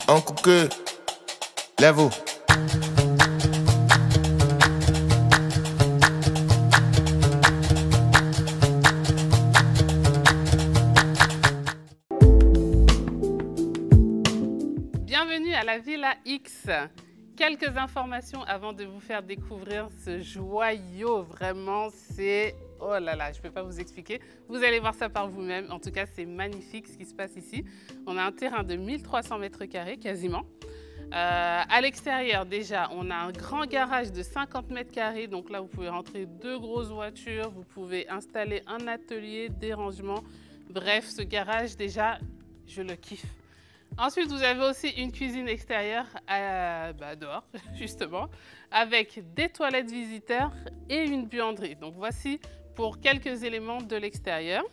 Un coup que, lève-vous. Bienvenue à la Villa X. Quelques informations avant de vous faire découvrir ce joyau. Vraiment, c'est... Oh là là, je ne peux pas vous expliquer. Vous allez voir ça par vous-même. En tout cas, c'est magnifique ce qui se passe ici. On a un terrain de 1300 mètres carrés quasiment. À l'extérieur, déjà, on a un grand garage de 50 mètres carrés. Donc là, vous pouvez rentrer 2 grosses voitures. Vous pouvez installer un atelier, des rangements. Bref, ce garage, déjà, je le kiffe. Ensuite, vous avez aussi une cuisine extérieure dehors, justement, avec des toilettes visiteurs et une buanderie. Donc, voici pour quelques éléments de l'extérieur.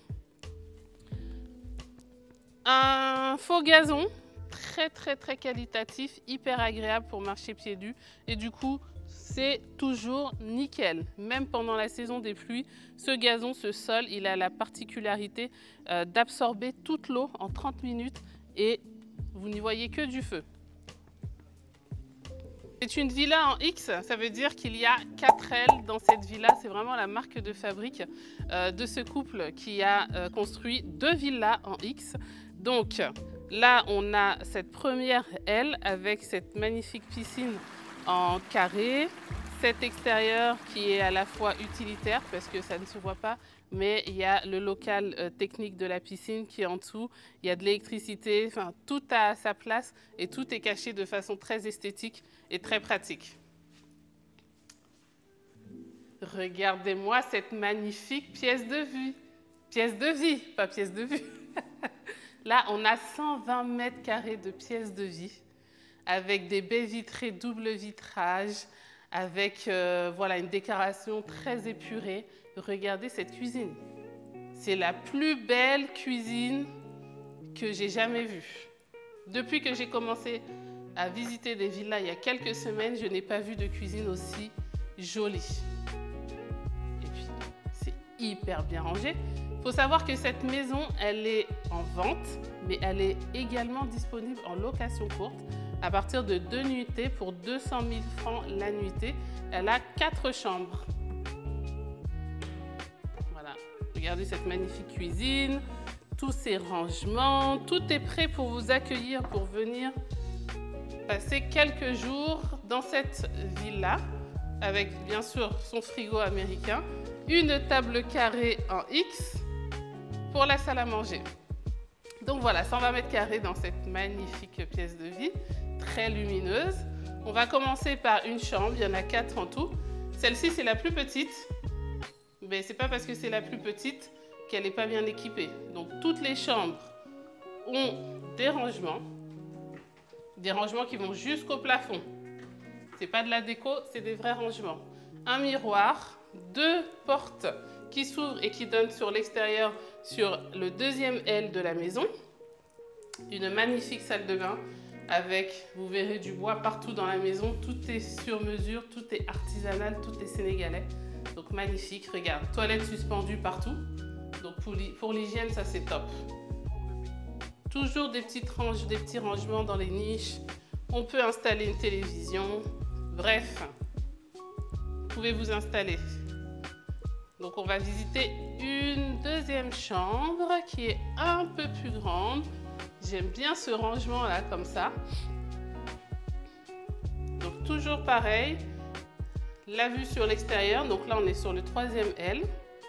Un faux gazon, très qualitatif, hyper agréable pour marcher pieds nus. Et du coup, c'est toujours nickel. Même pendant la saison des pluies, ce gazon, ce sol, il a la particularité d'absorber toute l'eau en 30 minutes et vous n'y voyez que du feu. C'est une villa en X, ça veut dire qu'il y a 4 ailes dans cette villa. C'est vraiment la marque de fabrique de ce couple qui a construit 2 villas en X. Donc là, on a cette première aile avec cette magnifique piscine en carré. Cet extérieur qui est à la fois utilitaire parce que ça ne se voit pas, mais il y a le local technique de la piscine qui est en dessous. Il y a de l'électricité, enfin tout a sa place et tout est caché de façon très esthétique et très pratique. Regardez-moi cette magnifique pièce de vue. Pièce de vie, pas pièce de vue. Là, on a 120 mètres carrés de pièces de vie avec des baies vitrées double vitrage, avec voilà, une décoration très épurée. Regardez cette cuisine. C'est la plus belle cuisine que j'ai jamais vue. Depuis que j'ai commencé à visiter des villas il y a quelques semaines, je n'ai pas vu de cuisine aussi jolie. Et puis, c'est hyper bien rangé. Il faut savoir que cette maison, elle est en vente, mais elle est également disponible en location courte à partir de 2 nuitées pour 200 000 francs la nuitée. Elle a 4 chambres. Voilà, regardez cette magnifique cuisine, tous ces rangements, tout est prêt pour vous accueillir, pour venir passer quelques jours dans cette villa, avec bien sûr son frigo américain, une table carrée en X pour la salle à manger. Donc voilà, 120 mètres carrés dans cette magnifique pièce de vie, très lumineuse. On va commencer par une chambre, il y en a 4 en tout. Celle-ci, c'est la plus petite, mais ce n'est pas parce que c'est la plus petite qu'elle n'est pas bien équipée. Donc toutes les chambres ont des rangements qui vont jusqu'au plafond. Ce n'est pas de la déco, c'est des vrais rangements. Un miroir, 2 portes qui s'ouvrent et qui donnent sur l'extérieur, sur le 2e aile de la maison. Une magnifique salle de bain avec, vous verrez, du bois partout dans la maison. Tout est sur mesure, tout est artisanal, tout est sénégalais. Donc magnifique, regarde, toilettes suspendues partout. Donc pour l'hygiène, ça c'est top. Toujours des petits rangements dans les niches. On peut installer une télévision. Bref, vous pouvez vous installer. Donc on va visiter une 2e chambre qui est un peu plus grande. J'aime bien ce rangement là comme ça. Donc toujours pareil, la vue sur l'extérieur. Donc là on est sur le 3e aile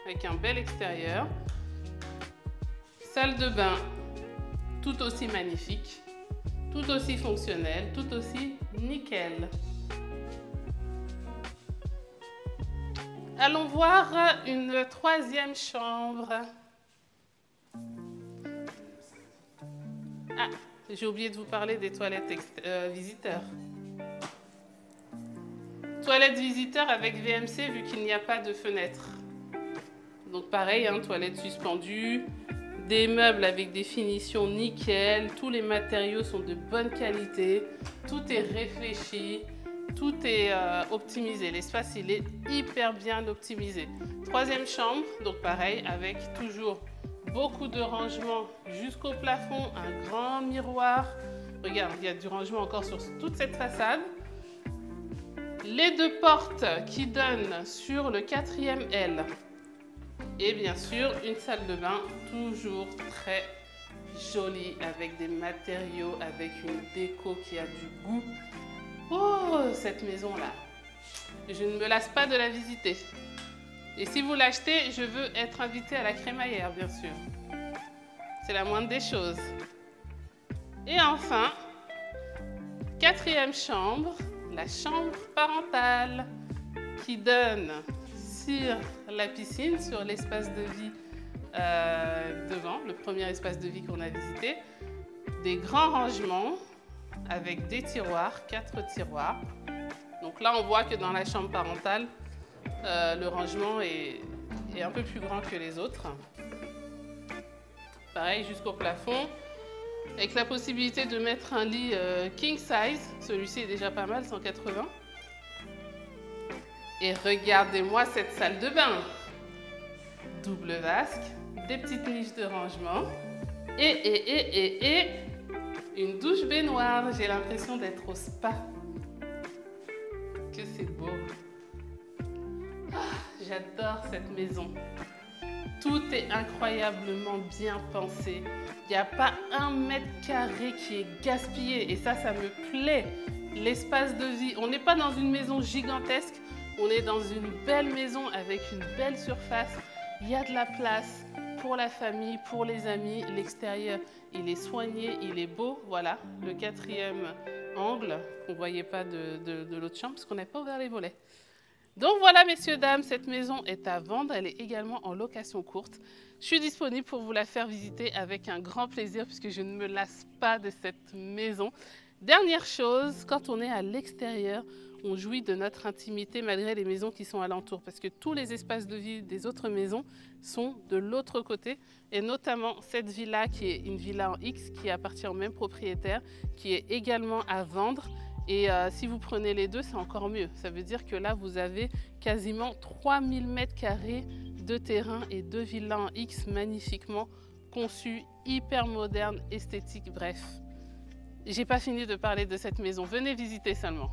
avec un bel extérieur. Salle de bain tout aussi magnifique, tout aussi fonctionnelle, tout aussi nickel. Allons voir une 3e chambre. Ah, j'ai oublié de vous parler des toilettes visiteurs. Toilettes visiteurs avec VMC vu qu'il n'y a pas de fenêtre. Donc pareil, hein, toilettes suspendues, des meubles avec des finitions nickel, tous les matériaux sont de bonne qualité, tout est réfléchi. Tout est optimisé, l'espace il est hyper bien optimisé. 3e chambre, donc pareil, avec toujours beaucoup de rangements jusqu'au plafond, un grand miroir, Regarde, il y a du rangement encore sur toute cette façade. Les deux portes qui donnent sur le 4e L. Et bien sûr, une salle de bain toujours très jolie, avec des matériaux, avec une déco qui a du goût. Oh, cette maison-là. Je ne me lasse pas de la visiter. Et si vous l'achetez, je veux être invitée à la crémaillère, bien sûr. C'est la moindre des choses. Et enfin, 4e chambre, la chambre parentale, qui donne sur la piscine, sur l'espace de vie devant, le premier espace de vie qu'on a visité. Des grands rangements avec des tiroirs, 4 tiroirs. Donc là, on voit que dans la chambre parentale, le rangement est un peu plus grand que les autres. Pareil jusqu'au plafond, avec la possibilité de mettre un lit king size. Celui-ci est déjà pas mal, 180. Et regardez-moi cette salle de bain. Double vasque, des petites niches de rangement et une douche baignoire. J'ai l'impression d'être au spa. Que c'est beau. J'adore cette maison. Tout est incroyablement bien pensé. Il n'y a pas 1 mètre carré qui est gaspillé. Et ça me plaît. L'espace de vie. On n'est pas dans une maison gigantesque. On est dans une belle maison avec une belle surface. Il y a de la place pour la famille, pour les amis. L'extérieur, il est soigné, il est beau. Voilà, le 4e angle. On ne voyait pas de l'autre chambre parce qu'on n'a pas ouvert les volets. Donc voilà, messieurs, dames, cette maison est à vendre. Elle est également en location courte. Je suis disponible pour vous la faire visiter avec un grand plaisir puisque je ne me lasse pas de cette maison. Dernière chose, quand on est à l'extérieur, on jouit de notre intimité malgré les maisons qui sont alentours parce que tous les espaces de vie des autres maisons sont de l'autre côté et notamment cette villa qui est une villa en X qui appartient au même propriétaire qui est également à vendre. Et si vous prenez les deux, c'est encore mieux. Ça veut dire que là, vous avez quasiment 3000 m² de terrain et 2 villas en X magnifiquement conçues, hyper modernes, esthétiques, bref. J'ai pas fini de parler de cette maison. Venez visiter seulement.